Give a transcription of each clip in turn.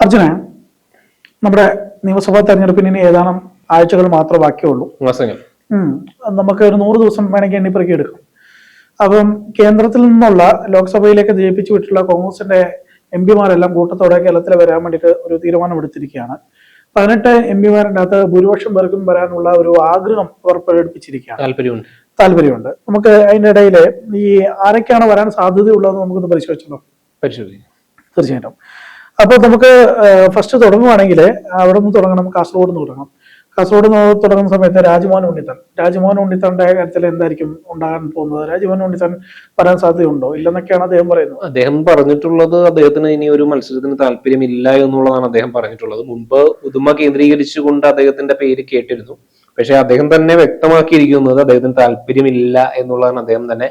അർജുന, നമ്മുടെ നിയമസഭാ തെരഞ്ഞെടുപ്പിന് ഇനി ഏതാനും ആഴ്ചകൾ മാത്രമേ ബാക്കിയുള്ളൂ. മാസങ്ങൾ. നമുക്ക് ഒരു 100 ദിവസം വേണമെങ്കിൽ എണ്ണിപ്പെറുക്കി എടുക്കും. അപ്പം കേന്ദ്രത്തിൽ നിന്നുള്ള ലോക്സഭയിലേക്ക് ജയിപ്പിച്ചു വിട്ടുള്ള കോൺഗ്രസിന്റെ എംപിമാരെല്ലാം കൂട്ടത്തോടെ കേരളത്തിൽ വരാൻ വേണ്ടിയിട്ട് ഒരു തീരുമാനം എടുത്തിരിക്കുകയാണ്. 18 എംപിമാരുടെ അകത്ത് ഭൂരിപക്ഷം പേർക്കും വരാനുള്ള ഒരു ആഗ്രഹം അവർ പ്രകടിപ്പിച്ചിരിക്കുകയാണ്. താല്പര്യമുണ്ട്. നമുക്ക് അതിന്റെ ഇടയിൽ ഈ ആരൊക്കെയാണ് വരാൻ സാധ്യതയുള്ളതെന്ന് നമുക്കൊന്ന് പരിശോധിച്ചല്ലോ. തീർച്ചയായിട്ടും. അപ്പൊ നമുക്ക് ഫസ്റ്റ് തുടങ്ങുവാണെങ്കിൽ അവിടെ നിന്ന് തുടങ്ങണം, കാസർഗോഡ് നിന്ന് തുടങ്ങണം. കാസർഗോഡ് നിന്ന് തുടങ്ങുന്ന സമയത്ത് രാജ്മോഹൻ ഉണ്ണിത്താന്റെ കാര്യത്തിൽ എന്തായിരിക്കും ഉണ്ടാകാൻ പോകുന്നത്? രാജ്മോഹൻ ഉണ്ണിത്താൻ വരാൻ സാധ്യതയുണ്ടോ ഇല്ലെന്നൊക്കെയാണ് അദ്ദേഹം പറയുന്നത്. അദ്ദേഹം പറഞ്ഞിട്ടുള്ളത് അദ്ദേഹത്തിന് ഇനി ഒരു മത്സരത്തിന് താല്പര്യമില്ല എന്നുള്ളതാണ് അദ്ദേഹം പറഞ്ഞിട്ടുള്ളത്. മുമ്പ് ഉദുമ കേന്ദ്രീകരിച്ചുകൊണ്ട് അദ്ദേഹത്തിന്റെ പേര് കേട്ടിരുന്നു. പക്ഷെ അദ്ദേഹം തന്നെ വ്യക്തമാക്കിയിരിക്കുന്നത് അദ്ദേഹത്തിന് താല്പര്യമില്ല എന്നുള്ളതാണ് അദ്ദേഹം തന്നെ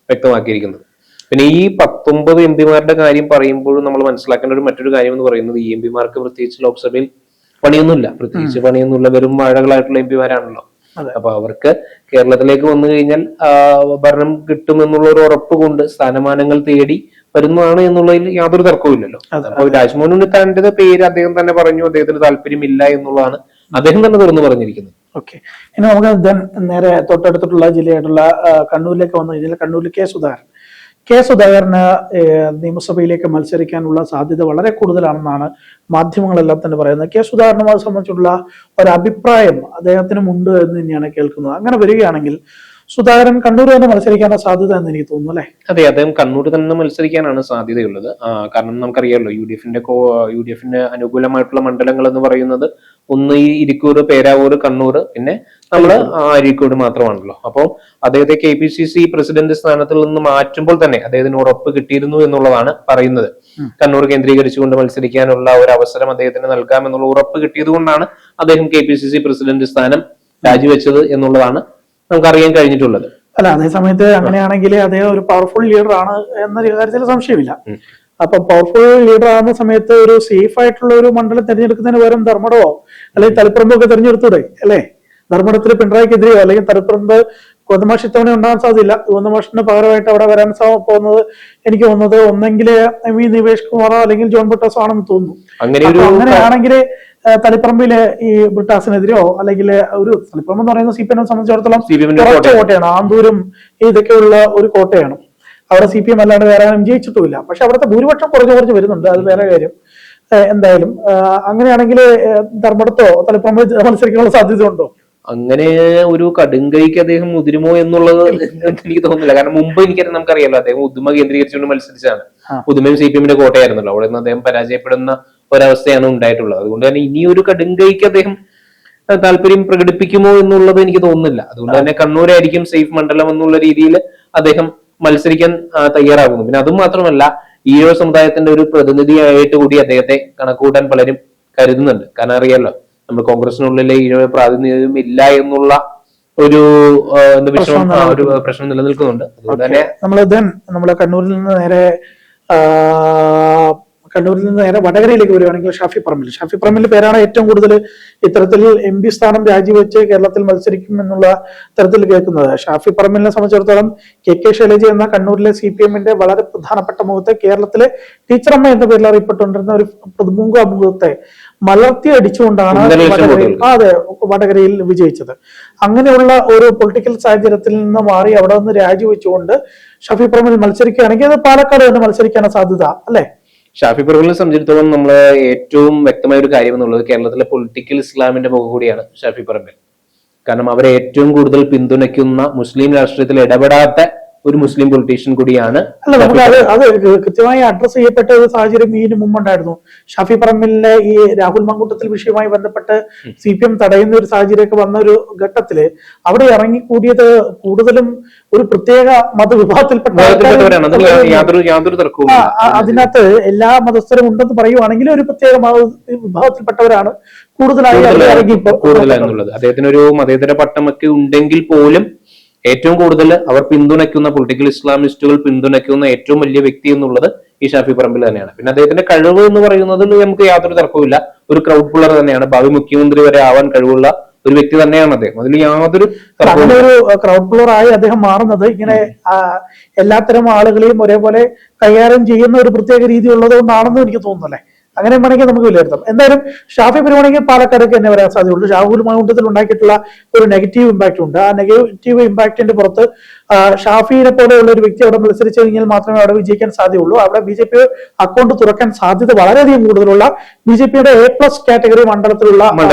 വ്യക്തമാക്കിയിരിക്കുന്നത്. പിന്നെ ഈ 19 എംപിമാരുടെ കാര്യം പറയുമ്പോഴും നമ്മൾ മനസ്സിലാക്കേണ്ട മറ്റൊരു കാര്യം എന്ന് പറയുന്നത്, ഈ എംപിമാർക്ക് പ്രത്യേകിച്ച് ലോക്സഭയിൽ പണിയൊന്നുമില്ല, വെറും വാഴകളായിട്ടുള്ള എംപിമാരാണല്ലോ. അപ്പൊ അവർക്ക് കേരളത്തിലേക്ക് വന്നു കഴിഞ്ഞാൽ ഭരണം കിട്ടുമെന്നുള്ള ഒരു ഉറപ്പ് കൊണ്ട് സ്ഥാനമാനങ്ങൾ തേടി വരുന്നതാണ് എന്നുള്ളതിൽ യാതൊരു തർക്കവുമില്ലല്ലോ. അപ്പൊ രാജ്മോഹൻ ഉണ്ണിത്താന്റെ പേര് അദ്ദേഹം തന്നെ പറഞ്ഞു അദ്ദേഹത്തിന് താല്പര്യമില്ല എന്നുള്ളതാണ് അദ്ദേഹം തന്നെ തുറന്നു പറഞ്ഞിരിക്കുന്നത്. ഓക്കെ, ഇനി നമുക്ക് നേരെ തൊട്ടടുത്തിട്ടുള്ള ജില്ലയായിട്ടുള്ള കണ്ണൂരിലേക്ക് വന്നു കഴിഞ്ഞാൽ കണ്ണൂരിൽ കെ സുധാകരന് നിയമസഭയിലേക്ക് മത്സരിക്കാനുള്ള സാധ്യത വളരെ കൂടുതലാണെന്നാണ് മാധ്യമങ്ങളെല്ലാം തന്നെ പറയുന്നത്. കെ സുധാകരനെ സംബന്ധിച്ചുള്ള ഒരു അഭിപ്രായം അദ്ദേഹത്തിനും ഉണ്ട് എന്ന് തന്നെയാണ് കേൾക്കുന്നത്. അങ്ങനെ വരികയാണെങ്കിൽ സുധാകരൻ കണ്ണൂർ തന്നെ മത്സരിക്കാനുള്ള സാധ്യത എന്ന് എനിക്ക് തോന്നുന്നു, അല്ലെ? അതെ, അദ്ദേഹം കണ്ണൂർ തന്നെ മത്സരിക്കാനാണ് സാധ്യതയുള്ളത്. കാരണം നമുക്കറിയാമല്ലോ, യു ഡി എഫിന്റെ അനുകൂലമായിട്ടുള്ള മണ്ഡലങ്ങൾ എന്ന് പറയുന്നത് ഒന്ന് ഈ ഇരിക്കൂർ, പേരാവൂർ, കണ്ണൂർ, പിന്നെ നമ്മള് അരീക്കോട് മാത്രമാണല്ലോ. അപ്പോൾ അദ്ദേഹത്തെ KPCC പ്രസിഡന്റ് സ്ഥാനത്തിൽ നിന്ന് മാറ്റുമ്പോൾ തന്നെ അദ്ദേഹത്തിന് ഉറപ്പ് കിട്ടിയിരുന്നു എന്നുള്ളതാണ് പറയുന്നത്. കണ്ണൂർ കേന്ദ്രീകരിച്ചുകൊണ്ട് മത്സരിക്കാനുള്ള ഒരു അവസരം അദ്ദേഹത്തിന് നൽകാമെന്നുള്ള ഉറപ്പ് കിട്ടിയത് കൊണ്ടാണ് അദ്ദേഹം KPCC പ്രസിഡന്റ് സ്ഥാനം രാജിവെച്ചത് എന്നുള്ളതാണ് നമുക്കറിയാൻ കഴിഞ്ഞിട്ടുള്ളത്. അല്ല, അതേ സമയത്ത് അങ്ങനെയാണെങ്കിൽ അദ്ദേഹം ഒരു പവർഫുൾ ലീഡർ ആണ് എന്ന കാര്യത്തിൽ സംശയമില്ല. അപ്പൊ പവർഫുൾ ലീഡർ ആകുന്ന സമയത്ത് ഒരു സേഫ് ആയിട്ടുള്ള ഒരു മണ്ഡലം തെരഞ്ഞെടുക്കുന്നതിന് പകരം ധർമ്മടമോ അല്ലെങ്കിൽ തളിപ്പറമ്പോ ഒക്കെ തെരഞ്ഞെടുത്തൂടെ, അല്ലെ? ധർമ്മടത്തിൽ പിണറായിക്കെതിരെയോ അല്ലെങ്കിൽ തളിപ്പറമ്പ് ഗോതമാഷ് ഇത്തവണ ഉണ്ടാകാൻ സാധ്യതയില്ല. ഗോതമാഷിന് പകരമായിട്ട് അവിടെ വരാൻ പോകുന്നത് എനിക്ക് തോന്നുന്നത് ഒന്നെങ്കിൽ നിവേഷ് കുമാറോ അല്ലെങ്കിൽ ജോൺ ബ്രിട്ടാസോ ആണെന്ന് തോന്നുന്നു. അങ്ങനെയാണെങ്കിൽ തളിപ്പറമ്പിലെ ഈ ബ്രിട്ടാസിനെതിരെയോ അല്ലെങ്കിൽ ഒരു തളിപ്പറമ്പ് എന്ന് പറയുന്നത് CPM സംബന്ധിച്ചിടത്തോളം കുറച്ച് കോട്ടയാണ്, ആന്തൂരും ഇതൊക്കെയുള്ള ഒരു കോട്ടയാണ്. അവിടെ CPM അല്ലാണ്ട് വേറെ വിജയിച്ചിട്ടുമില്ല. പക്ഷെ അവിടുത്തെ ഭൂരിപക്ഷം കുറച്ച് വരുന്നുണ്ട്, അത് വേറെ കാര്യം. എന്തായാലും അങ്ങനെയാണെങ്കിൽ ധർമ്മടത്തോ തളിപ്പറമ്പ് മത്സരിക്കാനുള്ള സാധ്യത ഉണ്ടോ? അങ്ങനെ ഒരു കടുങ്കൈക്ക് അദ്ദേഹം മുതിരുമോ എന്നുള്ളത് എനിക്ക് തോന്നുന്നില്ല. കാരണം മുമ്പ് നമുക്കറിയാലോ, അദ്ദേഹം ഉദുമ കേന്ദ്രീകരിച്ചുകൊണ്ട് മത്സരിച്ചാണ്. ഉദുമയും CPM കോട്ടയായിരുന്നല്ലോ. അവിടെ നിന്ന് അദ്ദേഹം പരാജയപ്പെടുന്ന ഒരവസ്ഥയാണ് ഉണ്ടായിട്ടുള്ളത്. അതുകൊണ്ട് തന്നെ ഇനി ഒരു കടുങ്കൈക്ക് അദ്ദേഹം താല്പര്യം പ്രകടിപ്പിക്കുമോ എന്നുള്ളത് എനിക്ക് തോന്നുന്നില്ല. അതുകൊണ്ട് തന്നെ കണ്ണൂരായിരിക്കും സേഫ് മണ്ഡലം എന്നുള്ള രീതിയിൽ അദ്ദേഹം മത്സരിക്കാൻ തയ്യാറാകുന്നു. പിന്നെ അതും മാത്രമല്ല, ഈഴവ സമുദായത്തിന്റെ ഒരു പ്രതിനിധിയായിട്ട് കൂടി അദ്ദേഹത്തെ കണക്കുകൂട്ടാൻ പലരും കരുതുന്നുണ്ട്. കാരണം അറിയാലോ, നമ്മൾ കോൺഗ്രസിനുള്ളിലെ ഈഴവ പ്രാതിനിധ്യം ഇല്ല എന്നുള്ള ഒരു പ്രശ്നം നിലനിൽക്കുന്നുണ്ട്. അതുകൊണ്ട് തന്നെ നമ്മള് കണ്ണൂരിൽ നിന്ന് നേരെ വടകരയിലേക്ക് വരുവാണെങ്കിൽ ഷാഫി പറമ്പിൽ പേരാണ് ഏറ്റവും കൂടുതൽ ഇത്തരത്തിൽ MP സ്ഥാനം രാജിവെച്ച് കേരളത്തിൽ മത്സരിക്കും എന്നുള്ള തരത്തിൽ കേൾക്കുന്നത്. ഷാഫി പറമ്പിലിനെ സംബന്ധിച്ചിടത്തോളം KK ശൈലജ എന്ന കണ്ണൂരിലെ CPM വളരെ പ്രധാനപ്പെട്ട മുഖത്തെ, കേരളത്തിലെ ടീച്ചറമ്മ എന്ന പേരിൽ അറിയപ്പെട്ടുകൊണ്ടിരുന്ന ഒരു മുഖത്തെ മലർത്തി അടിച്ചുകൊണ്ടാണ് വടകരയിൽ വിജയിച്ചത്. അങ്ങനെയുള്ള ഒരു പൊളിറ്റിക്കൽ സാഹചര്യത്തിൽ നിന്ന് മാറി അവിടെ നിന്ന് രാജിവെച്ചുകൊണ്ട് ഷാഫി പറമ്പിൽ മത്സരിക്കുകയാണെങ്കിൽ അത് പാലക്കാട് തന്നെ മത്സരിക്കാനാണ് സാധ്യത, അല്ലെ? ഷാഫി പറമ്പിലിനെ സംബന്ധിച്ചിടത്തോളം നമ്മൾ ഏറ്റവും വ്യക്തമായ ഒരു കാര്യം എന്നുള്ളത് കേരളത്തിലെ പൊളിറ്റിക്കൽ ഇസ്ലാമിന്റെ മുഖം കൂടിയാണ് ഷാഫി പറമ്പിൽ. കാരണം അവരെ ഏറ്റവും കൂടുതൽ പിന്തുണയ്ക്കുന്ന, മുസ്ലിം രാഷ്ട്രീയത്തിൽ ഇടപെടാത്ത ഒരു മുസ്ലിം പൊളിറ്റീഷ്യൻ കൂടിയാണ്. അല്ല, നമുക്ക് അത് കൃത്യമായി അഡ്രസ് ചെയ്യപ്പെട്ട ഒരു സാഹചര്യം ഇതിനു മുമ്പുണ്ടായിരുന്നു. ഷാഫി പറമ്പിലിന്റെ ഈ രാഹുൽ മങ്കൂട്ടത്തിൽ വിഷയവുമായി ബന്ധപ്പെട്ട് CPM തടയുന്ന ഒരു സാഹചര്യമൊക്കെ വന്ന ഒരു ഘട്ടത്തില് അവിടെ ഇറങ്ങിക്കൂടിയത് കൂടുതലും ഒരു പ്രത്യേക മതവിഭാഗത്തിൽപ്പെട്ട, അതിനകത്ത് എല്ലാ മതസ്ഥരും ഉണ്ടെന്ന് പറയുവാണെങ്കിൽ ഒരു പ്രത്യേക വിഭാഗത്തിൽപ്പെട്ടവരാണ് കൂടുതലായി കൂടുതലായിരുന്നുള്ളത്. അദ്ദേഹത്തിന് ഒരു മതേതര പട്ടമൊക്കെ ഉണ്ടെങ്കിൽ പോലും ഏറ്റവും കൂടുതൽ അവർ പിന്തുണയ്ക്കുന്ന, പൊളിറ്റിക്കൽ ഇസ്ലാമിസ്റ്റുകൾ പിന്തുണയ്ക്കുന്ന ഏറ്റവും വലിയ വ്യക്തി എന്നുള്ളത് ഈ ഷാഫി പറമ്പിൽ തന്നെയാണ്. പിന്നെ അദ്ദേഹത്തിന്റെ കഴിവ് എന്ന് പറയുന്നതിൽ നമുക്ക് യാതൊരു തർക്കവുമില്ല. ഒരു ക്രൗഡ് പുള്ളർ തന്നെയാണ്, ഭാവി മുഖ്യമന്ത്രി വരെ ആവാൻ കഴിവുള്ള ഒരു വ്യക്തി തന്നെയാണ് അദ്ദേഹം. അതിൽ യാതൊരു ക്രൗഡ് പുള്ളർ ആയി അദ്ദേഹം മാറുന്നത് ഇങ്ങനെ എല്ലാത്തരം ആളുകളെയും ഒരേപോലെ കൈകാര്യം ചെയ്യുന്ന ഒരു പ്രത്യേക രീതി ഉള്ളത് കൊണ്ടാണെന്ന് എനിക്ക് തോന്നുന്നല്ലേ? അങ്ങനെ വേണമെങ്കിൽ നമുക്ക് വിലയിരുത്താം. എന്തായാലും ഷാഫി വരുവാണെങ്കിൽ പാലക്കാടേക്ക് തന്നെ വരാൻ സാധ്യതയുള്ളൂ. രാഹുൽ മാങ്കൂട്ടത്തിൽ ഉണ്ടാക്കിയിട്ടുള്ള ഒരു നെഗറ്റീവ് ഇമ്പാക്ട് ഉണ്ട്. ആ നെഗറ്റീവ് ഇമ്പാക്ടിന്റെ പുറത്ത് ഷാഫിയെ പോലെയുള്ള ഒരു വ്യക്തി അവിടെ മത്സരിച്ചു കഴിഞ്ഞാൽ മാത്രമേ അവിടെ വിജയിക്കാൻ സാധ്യതയുള്ളൂ. അവിടെ ബി ജെ പി അക്കൗണ്ട് തുറക്കാൻ സാധ്യത വളരെയധികം കൂടുതലുള്ള BJP-യുടെ A+ കാറ്റഗറി മണ്ഡലത്തിലുള്ള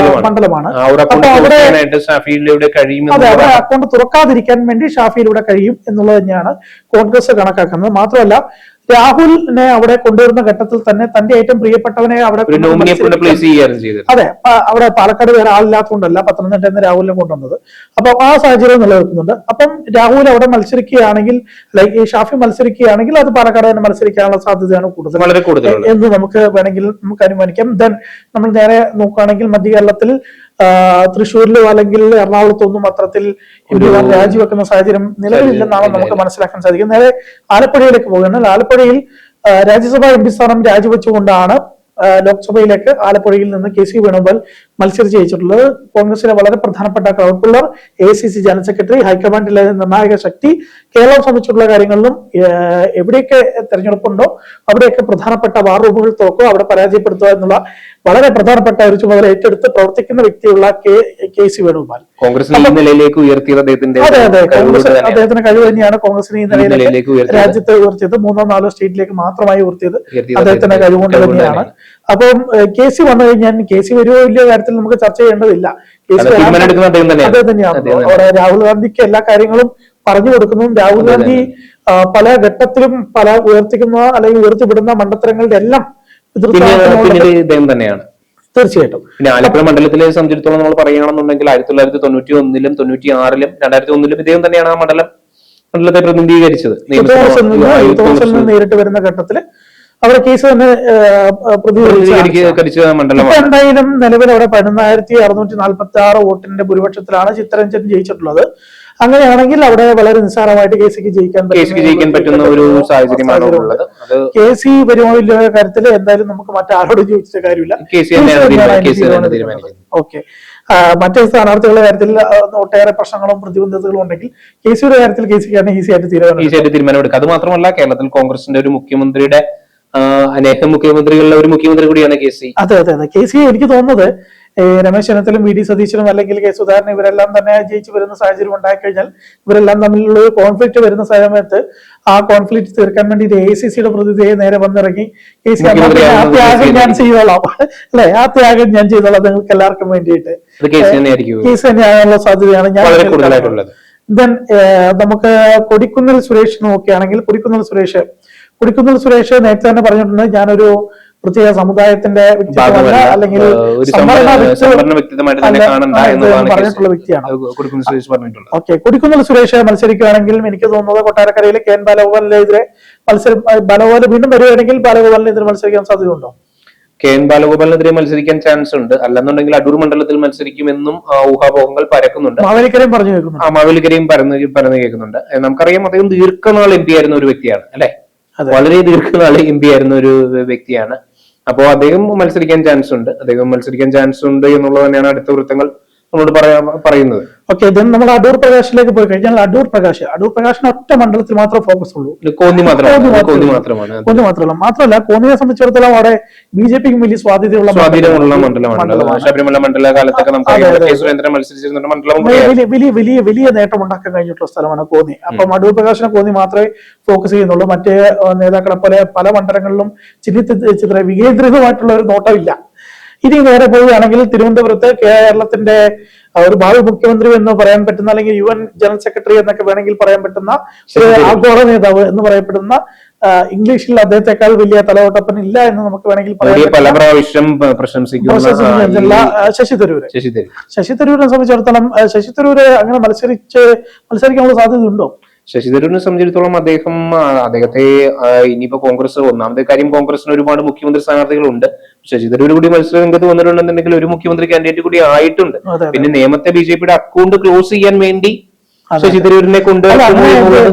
മണ്ഡലമാണ്. അപ്പൊ അവിടെ അവിടെ അക്കൗണ്ട് തുറക്കാതിരിക്കാൻ വേണ്ടി ഷാഫിയിലൂടെ കഴിയും എന്നുള്ളത് തന്നെയാണ് കോൺഗ്രസ് കണക്കാക്കുന്നത്. മാത്രമല്ല രാഹുലിനെ അവിടെ കൊണ്ടുവരുന്ന ഘട്ടത്തിൽ തന്നെ തന്റെ ഏറ്റവും പ്രിയപ്പെട്ടവനെ അവിടെ അതെ, അവിടെ പാലക്കാട് വേറെ ആളില്ലാത്തതുകൊണ്ടല്ല പത്തനംതിട്ടയിൽ നിന്ന് രാഹുലിനെ കൊണ്ടുവന്നത്. അപ്പൊ ആ സാഹചര്യം നിലനിൽക്കുന്നുണ്ട്. അപ്പം രാഹുൽ അവിടെ മത്സരിക്കുകയാണെങ്കിൽ ഈ ഷാഫി മത്സരിക്കുകയാണെങ്കിൽ അത് പാലക്കാട് തന്നെ മത്സരിക്കാനുള്ള സാധ്യതയാണ് കൂടുതൽ എന്ന് നമുക്ക് വേണമെങ്കിൽ നമുക്ക് അനുമാനിക്കാം. ദെൻ നമ്മൾ നേരെ നോക്കുകയാണെങ്കിൽ മധ്യ കേരളത്തിൽ തൃശ്ശൂരിലോ അല്ലെങ്കിൽ എറണാകുളത്തൊന്നും അത്തരത്തിൽ രാജിവെക്കുന്ന സാഹചര്യം നിലവിലില്ലെന്നാണ് നമുക്ക് മനസ്സിലാക്കാൻ സാധിക്കും. നേരെ ആലപ്പുഴയിലേക്ക് പോകുകയാണ്. ആലപ്പുഴയിൽ രാജ്യസഭാ MP സ്ഥാനം രാജിവെച്ചുകൊണ്ടാണ് ലോക്സഭയിലേക്ക് ആലപ്പുഴയിൽ നിന്ന് KC വേണുഗോപാൽ മത്സരിച്ച് ജയിച്ചിട്ടുള്ളത്. കോൺഗ്രസിലെ വളരെ പ്രധാനപ്പെട്ട crowd puller, ACC general secretary, ഹൈക്കമാൻഡിലെ നിർണായക ശക്തി, കേരളം സംബന്ധിച്ചിട്ടുള്ള കാര്യങ്ങളിലും എവിടെയൊക്കെ തെരഞ്ഞെടുപ്പുണ്ടോ അവിടെയൊക്കെ പ്രധാനപ്പെട്ട വാർ റൂമുകൾ തുറക്കുക, അവിടെ പരാജയപ്പെടുത്തുക എന്നുള്ള വളരെ പ്രധാനപ്പെട്ട ഒരു ചുമതല ഏറ്റെടുത്ത് പ്രവർത്തിക്കുന്ന വ്യക്തിയുള്ള KC വേണുഗോപാൽ നിലയിലേക്ക് ഉയർത്തിയത് അദ്ദേഹത്തിന്റെ അദ്ദേഹത്തിന്റെ കഴിവ് തന്നെയാണ് കോൺഗ്രസിനെ ഈ നിലയിലേക്ക് രാജ്യത്തെ ഉയർത്തിയത്. 3-4 സ്റ്റേറ്റിലേക്ക് മാത്രമായി ഉയർത്തിയത് അദ്ദേഹത്തിന്റെ കഴിവുകൊണ്ട് തന്നെയാണ്. അപ്പം KC വന്നു കഴിഞ്ഞാൽ KC വരുമോ ഇല്ലയോ കാര്യത്തിൽ നമുക്ക് ചർച്ച ചെയ്യേണ്ടതില്ല. അദ്ദേഹം തന്നെയാണ് അവിടെ രാഹുൽ ഗാന്ധിക്ക് എല്ലാ കാര്യങ്ങളും പറഞ്ഞു കൊടുക്കുന്നതും രാഹുൽ ഗാന്ധി പല ഘട്ടത്തിലും പല ഉയർത്തിക്കുന്ന അല്ലെങ്കിൽ ഉയർത്തിവിടുന്ന മണ്ഡലങ്ങളുടെ എല്ലാം തന്നെയാണ്. തീർച്ചയായിട്ടും പിന്നെ ആലപ്പുഴ മണ്ഡലത്തിലെ സംബന്ധിച്ചിടത്തോളം നമ്മൾ പറയുകയാണെന്നുണ്ടെങ്കിൽ 1991-ലും 96-ലും 2001-ലും ഇദ്ദേഹം തന്നെയാണ് ആ മണ്ഡലത്തെ പ്രതിനിധീകരിച്ചത്. നേരിട്ട് വരുന്ന ഘട്ടത്തില് അവിടെ കേസ് തന്നെ എന്തായാലും നിലവിൽ അവിടെ 11,646 വോട്ടിന്റെ ഭൂരിപക്ഷത്തിലാണ് ചിത്തരഞ്ജൻ ജയിച്ചിട്ടുള്ളത്. അങ്ങനെയാണെങ്കിൽ അവിടെ വളരെ നിസ്സാരമായിട്ട് KCക്ക് ജയിക്കാൻ പറ്റുന്ന ഒരു സാഹചര്യമാണ് ഉള്ളത്. KC വരുമോ ഇല്ല കാര്യത്തിൽ എന്തായാലും നമുക്ക് മറ്റാരോട് ചോദിച്ച കാര്യമില്ല. ഓക്കെ, മറ്റു സ്ഥാനാർത്ഥികളുടെ കാര്യത്തിൽ ഒട്ടേറെ പ്രശ്നങ്ങളും പ്രതിബന്ധതകളും ഉണ്ടെങ്കിൽ KCയുടെ കാര്യത്തിൽ KCക്കാണ് ഈസിയായിട്ട് തീരുമാനമെടുക്കുക. അത് മാത്രമല്ല കേരളത്തിൽ കോൺഗ്രസിന്റെ ഒരു മുഖ്യമന്ത്രിയുടെ അനേകം മുഖ്യമന്ത്രികളിലെ ഒരു മുഖ്യമന്ത്രി കൂടിയാണ് KC. അതെ, KC എനിക്ക് തോന്നുന്നത് രമേശ് ചെന്നിത്തലും VD സതീശനും അല്ലെങ്കിൽ K സുധാകരൻ ഇവരെല്ലാം തന്നെ ജയിച്ചു വരുന്ന സാഹചര്യം ഉണ്ടായിക്കഴിഞ്ഞാൽ ഇവരെല്ലാം തമ്മിലുള്ള ഒരു കോൺഫ്ലിക്ട് വരുന്ന സമയത്ത് ആ കോൺഫ്ലിക്ട് തീർക്കാൻ വേണ്ടി ACCയുടെ പ്രതിനിധിയെ നേരെ വന്നിറങ്ങി KC ആ ത്യാഗം ഞാൻ ചെയ്തോളാം അല്ലെ, ആ ത്യാഗം ഞാൻ ചെയ്തോളാം നിങ്ങൾക്ക് എല്ലാവർക്കും വേണ്ടിയിട്ട് കേസ് തന്നെയാകാനുള്ള സാധ്യതയാണ് ഞാൻ. ദെൻ നമുക്ക് കൊടിക്കുന്നിൽ സുരേഷ് നോക്കുകയാണെങ്കിൽ കൊടിക്കുന്നിൽ സുരേഷ് നേരത്തെ തന്നെ പറഞ്ഞിട്ടുണ്ട് ഞാനൊരു പ്രത്യേക സമുദായത്തിന്റെ വ്യക്തിത്വമല്ല അല്ലെങ്കിൽ പറഞ്ഞിട്ടുള്ള വ്യക്തിയാണ്. ഓക്കെ, കൊടിക്കുന്നിൽ സുരേഷ് മത്സരിക്കുകയാണെങ്കിൽ എനിക്ക് തോന്നുന്നത് കൊട്ടാരക്കരയിലെ KN ബാലഗോപാലിനെതിരെ ബാലഗോപാൽ വീണ്ടും വരികയാണെങ്കിൽ ബാലഗോപാലിനെതിരെ മത്സരിക്കാൻ സാധ്യതയുണ്ടോ? KN ബാലഗോപാലിനെതിരെ മത്സരിക്കാൻ ചാൻസ് ഉണ്ട്. അല്ലെന്നുണ്ടെങ്കിൽ അടൂർ മണ്ഡലത്തിൽ മത്സരിക്കുമെന്നും ഊഹാപോഹങ്ങൾ പരക്കുന്നുണ്ട്. മാവേലിക്കരയും പറഞ്ഞു കേൾക്കുന്നു. മാവേലിക്കരയും പരന്നു കേൾക്കുന്നുണ്ട്. നമുക്കറിയാം അദ്ദേഹം ദീർഘനാൾ MP ആയിരുന്ന ഒരു വ്യക്തിയാണ് അല്ലെ, വളരെ ദീർഘനാൾ MP ആയിരുന്ന ഒരു വ്യക്തിയാണ്. അപ്പോ അദ്ദേഹം മത്സരിക്കാൻ ചാൻസ് ഉണ്ട് എന്നുള്ളത് തന്നെയാണ് അടുത്ത വൃത്തങ്ങൾ നമ്മളോട് പറയുന്നത്. ഓക്കെ, നമ്മൾ അടൂർ പ്രകാശിലേക്ക് പോയി കഴിഞ്ഞാൽ അടൂർ പ്രകാശിന് ഒറ്റ മണ്ഡലത്തിൽ മാത്രമേ ഫോക്കസ് ഉള്ളൂ, കോന്നി മാത്രമല്ല. കോന്നിയെ സംബന്ധിച്ചിടത്തോളം അവിടെ BJPക്ക് വലിയ സ്വാധീനമുള്ള മണ്ഡലമാണ്. ശബരിമല മണ്ഡല കാലത്തൊക്കെ വലിയ നേട്ടം ഉണ്ടാക്കാൻ കഴിഞ്ഞിട്ടുള്ള സ്ഥലമാണ് കോന്നി. അപ്പം അടൂർ പ്രകാശിനെ കോന്നി മാത്രമേ ഫോക്കസ് ചെയ്യുന്നുള്ളൂ. മറ്റേ നേതാക്കളെ പോലെ പല മണ്ഡലങ്ങളിലും ചിത്ര വികേന്ദ്രിതമായിട്ടുള്ള ഒരു നോട്ടമില്ല. ഇനി നേരെ പോവുകയാണെങ്കിൽ തിരുവനന്തപുരത്ത് കേരളത്തിന്റെ ഒരു ഭാവി മുഖ്യമന്ത്രി എന്ന് പറയാൻ പറ്റുന്ന അല്ലെങ്കിൽ UN ജനറൽ സെക്രട്ടറി എന്നൊക്കെ വേണമെങ്കിൽ പറയാൻ പറ്റുന്ന ആഗോള നേതാവ് എന്ന് പറയപ്പെടുന്ന ഇംഗ്ലീഷിൽ അദ്ദേഹത്തെക്കാൾ വലിയ തലവട്ടപ്പൻ ഇല്ല എന്ന് നമുക്ക് വേണമെങ്കിൽ ശശി തരൂരിനെ സംബന്ധിച്ചിടത്തോളം ശശി തരൂര് അങ്ങനെ മത്സരിക്കാനുള്ള സാധ്യത ഉണ്ടോ? ശശി തരൂരിനെ സംബന്ധിച്ചിടത്തോളം അദ്ദേഹത്തെ ഇനിയിപ്പോ കോൺഗ്രസ് ഒന്നാമത്തെ കാര്യം കോൺഗ്രസിന് ഒരുപാട് മുഖ്യമന്ത്രി സ്ഥാനാർത്ഥികളുണ്ട്. ശശി തരൂർ കൂടി മത്സര രംഗത്ത് വന്നിട്ടുണ്ടെന്നുണ്ടെങ്കിൽ ഒരു മുഖ്യമന്ത്രി കാൻഡിഡേറ്റ് കൂടി ആയിട്ടുണ്ട്. പിന്നെ നേമത്തെ BJPയുടെ അക്കൗണ്ട് ക്ലോസ് ചെയ്യാൻ വേണ്ടി ശശി തരൂരിനെ കൊണ്ട്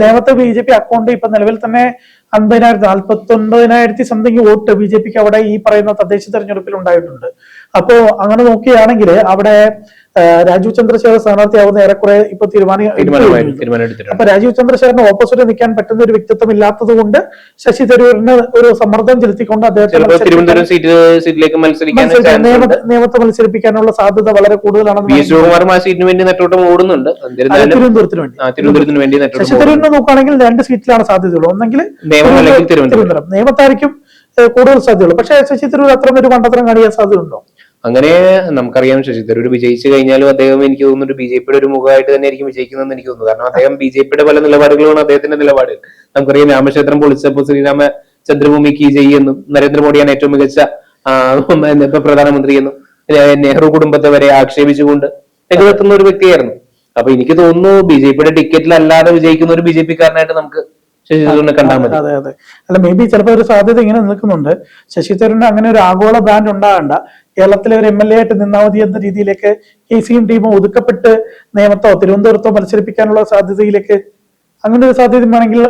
നേമത്തെ BJP അക്കൗണ്ട് ഇപ്പൊ നിലവിൽ തന്നെ 49,000 സംതിങ് വോട്ട് BJPക്ക് അവിടെ ഈ പറയുന്ന തദ്ദേശ തെരഞ്ഞെടുപ്പിൽ ഉണ്ടായിട്ടുണ്ട്. അപ്പോ അങ്ങനെ നോക്കുകയാണെങ്കിൽ അവിടെ രാജീവ് ചന്ദ്രശേഖർ സ്ഥാനാർത്ഥിയാവുന്ന ഏറെക്കുറെ ഇപ്പൊ തീരുമാനം എടുത്തിട്ടുണ്ട്. അപ്പൊ രാജീവ് ചന്ദ്രശേഖറിന് ഓപ്പോസിറ്റ് നിൽക്കാൻ പറ്റുന്ന ഒരു വ്യക്തിത്വം ഇല്ലാത്തത് കൊണ്ട് ശശി തരൂരിന് ഒരു സമ്മർദ്ദം ചെലുത്തിക്കൊണ്ട് അദ്ദേഹത്തെ നിയമത്തെ മത്സരിപ്പിക്കാനുള്ള സാധ്യത വളരെ കൂടുതലാണെന്ന് തിരുവനന്തപുരത്തിന് വേണ്ടി. ശശി തരൂരിനെ നോക്കുകയാണെങ്കിൽ 2 സീറ്റിലാണ് സാധ്യതയുള്ളൂ. ഒന്നെങ്കിൽ തിരുവനന്തപുരം, നിയമത്തായിരിക്കും കൂടുതൽ സാധ്യതയുള്ളൂ. പക്ഷേ ശശി തരൂർ അത്രയും ഒരു മണ്ടത്തരം കാണിക്കാൻ സാധ്യതയുണ്ടോ? അങ്ങനെ നമുക്കറിയാം ശശി തരൂർ വിജയിച്ചു കഴിഞ്ഞാലും അദ്ദേഹം എനിക്ക് തോന്നുന്നു ബിജെപിയുടെ ഒരു മുഖമായിട്ട് തന്നെ ആയിരിക്കും വിജയിക്കുന്നതെന്ന് എനിക്ക് തോന്നുന്നു. കാരണം അദ്ദേഹം ബിജെപിയുടെ പല നിലപാടുകളാണ് അദ്ദേഹത്തിന്റെ നിലപാടുകൾ. നമുക്കറിയാം രാമക്ഷേത്രം പൊളിച്ചപ്പോൾ ശ്രീരാമ ചന്ദ്രഭൂമിക്ക് ചെയ്യുന്നു, നരേന്ദ്രമോദിയാണ് ഏറ്റവും മികച്ച പ്രധാനമന്ത്രി എന്നും നെഹ്റു കുടുംബത്തെ വരെ ആക്ഷേപിച്ചുകൊണ്ട് രംഗത്തെത്തുന്ന ഒരു വ്യക്തിയായിരുന്നു. അപ്പൊ എനിക്ക് തോന്നുന്നു ബിജെപിയുടെ ടിക്കറ്റിൽ അല്ലാതെ വിജയിക്കുന്ന ഒരു ബിജെപിക്കാരനായിട്ട് നമുക്ക് ശശി തരൂരിനെ കണ്ടാൽ മതി. അതെ അതെ, അല്ല മേ ബി ചിലപ്പോൾ ഒരു സാധ്യത ഇങ്ങനെ നിൽക്കുന്നുണ്ട്. ശശി തരൂരിന് അങ്ങനെ ഒരു ആഗോള ബ്രാൻഡ് ഉണ്ടാകണ്ട, കേരളത്തിലെ ഒരു MLA ആയിട്ട് നിന്നാ മതി എന്ന രീതിയിലേക്ക് KCയും ടീമും ഒതുക്കപ്പെട്ട് നേമത്തോ തിരുവനന്തപുരത്തോ മത്സരിപ്പിക്കാനുള്ള സാധ്യതയിലേക്ക് അങ്ങനെ ഒരു സാധ്യത വേണമെങ്കിൽ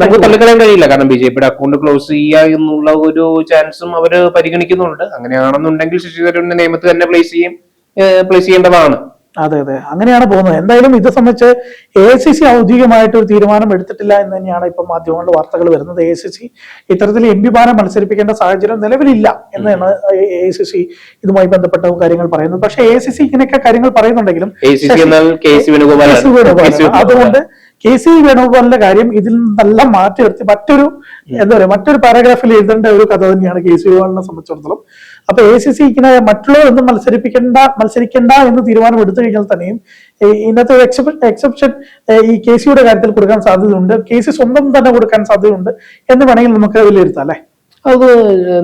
നമുക്ക് തള്ളിക്കളയാൻ കഴിയില്ല. കാരണം ബിജെപിയുടെ അക്കൗണ്ട് ക്ലോസ് ചെയ്യുക എന്നുള്ള ഒരു ചാൻസും അവര് പരിഗണിക്കുന്നുണ്ട്. അങ്ങനെയാണെന്നുണ്ടെങ്കിൽ ശശി തരൂരിനെ നിയമത്തിൽ തന്നെ പ്ലേസ് ചെയ്യേണ്ടതാണ്. അതെ അതെ, അങ്ങനെയാണ് പോകുന്നത്. എന്തായാലും ഇത് സംബന്ധിച്ച് AICC ഔദ്യോഗികമായിട്ട് ഒരു തീരുമാനം എടുത്തിട്ടില്ല എന്ന് തന്നെയാണ് ഇപ്പൊ മാധ്യമങ്ങളുടെ വാർത്തകൾ വരുന്നത്. AICC ഇത്തരത്തിൽ MP മാരെ മത്സരിപ്പിക്കേണ്ട സാഹചര്യം നിലവിലില്ല എന്നാണ് AICC ഇതുമായി ബന്ധപ്പെട്ട കാര്യങ്ങൾ പറയുന്നത്. പക്ഷെ AICC ഇങ്ങനെയൊക്കെ കാര്യങ്ങൾ പറയുന്നുണ്ടെങ്കിലും അതുകൊണ്ട് KC വേണുഗോപാലിന്റെ കാര്യം ഇതിൽ നിന്നെല്ലാം മാറ്റി നിർത്തി മറ്റൊരു പാരഗ്രാഫിൽ എഴുതേണ്ട ഒരു കഥ തന്നെയാണ് KC വേണുഗോപാലിനെ സംബന്ധിച്ചിടത്തോളം. അപ്പൊ AICC ഇങ്ങനെ മറ്റുള്ളവരൊന്നും മത്സരിക്കണ്ട എന്ന് തീരുമാനം എടുത്തു കഴിഞ്ഞാൽ തന്നെയും ഇന്നത്തെ ഒരു എക്സെപ്ഷൻ ഈ KCയുടെ കാര്യത്തിൽ കൊടുക്കാൻ സാധ്യതയുണ്ട്. KC സ്വന്തം തന്നെ കൊടുക്കാൻ സാധ്യതയുണ്ട് എന്ന് വേണമെങ്കിൽ നമുക്ക് വിലയിരുത്താം അല്ലെ. അത്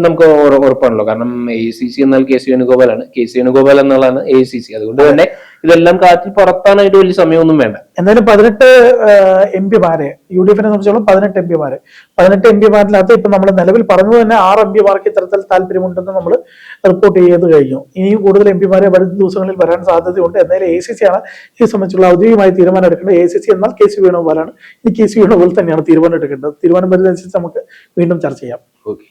നമുക്ക് ഉറപ്പാണല്ലോ. കാരണം AICC എന്നാൽ KC വേണുഗോപാലാണ്, KC വേണുഗോപാൽ എന്നുള്ളതാണ് AICC. അതുകൊണ്ട് തന്നെ ഇതെല്ലാം കാറ്റിൽ പുറത്താനായിട്ട് വലിയ സമയമൊന്നും വേണ്ട. എന്തായാലും 18 MP മാരെ UDFനെ സംബന്ധിച്ചോളം 18 MP മാരിനകത്ത് ഇപ്പൊ നമ്മൾ നിലവിൽ പറഞ്ഞത് തന്നെ 6 MP ഇത്തരത്തിൽ താല്പര്യമുണ്ടെന്ന് നമ്മൾ റിപ്പോർട്ട് ചെയ്ത് കഴിഞ്ഞു. ഇനിയും കൂടുതൽ MP വരും ദിവസങ്ങളിൽ വരാൻ സാധ്യതയുണ്ട്. എന്തായാലും AICC ആണ് ഈ സംബന്ധിച്ചുള്ള ഔദ്യോഗികമായി തീരുമാനം എടുക്കേണ്ടത്. AICC എന്നാൽ KC വേണുഗോപാലാണ്. ഈ KC വേണുഗോപാൽ തന്നെയാണ് തീരുമാനം എടുക്കേണ്ടത്. തീരുമാനം വരുന്നതനുസരിച്ച് നമുക്ക് വീണ്ടും ചർച്ച ചെയ്യാം. ഓക്കെ.